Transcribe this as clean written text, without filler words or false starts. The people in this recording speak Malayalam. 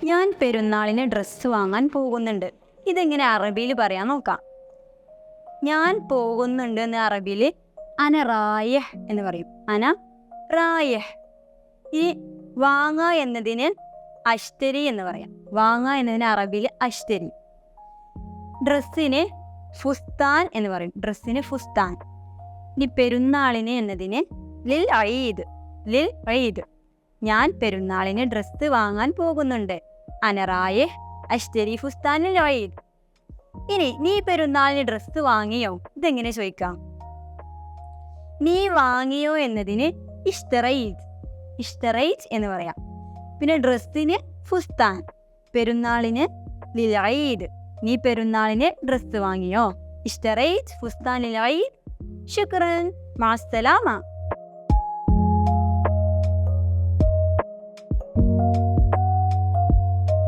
ഞാൻ പെരുന്നാളിന് ഡ്രസ്സ് വാങ്ങാൻ പോകുന്നുണ്ട്. ഇതെങ്ങനെ അറബിയിൽ പറയാൻ നോക്കാം. ഞാൻ പോകുന്നുണ്ട് എന്ന് അറബിയിൽ അന റായഹ് എന്ന് പറയും. അന റായഹ്. ഈ വാങ്ങ എന്നതിന് അഷ്തരി എന്ന് പറയാം. വാങ്ങ എന്നതിന് അറബിയിൽ അഷ്തരി. ഡ്രസ്സിന് ഫുസ്താൻ എന്ന് പറയും. ഡ്രസ്സിന് ഫുസ്താൻ. ഇനി പെരുന്നാളിന് എന്നതിന് ലിൽ ഈദ്. ലിൽ ഈദ്. ഞാൻ പെരുന്നാളിന് ഡ്രസ്സ് വാങ്ങാൻ പോകുന്നുണ്ട്. അനറായെ അഷ്തരി ഫുസ്താനിൽ ഈദ്. ഇനി നീ പെരുന്നാളിന് ഡ്രസ്സ് വാങ്ങിയോ? ഇതെങ്ങനെ ചോദിക്കാം? നീ വാങ്ങിയോ എന്നതിന് ഇഷ്തറൈത്. ഇഷ്തറൈത് എന്ന് പറയാം. പിന്നെ ഡ്രസ്സിന് ഫുസ്താൻ. പെരുന്നാളിന് ലിൽ ഈദ്. നീ പെരുന്നാളിന് ഡ്രസ്സ് വാങ്ങിയോ? ഇഷ്തറൈത് ഫുസ്താനിൽ ഈദ്. ശുക്രൻ. മഅസ്സലാമ.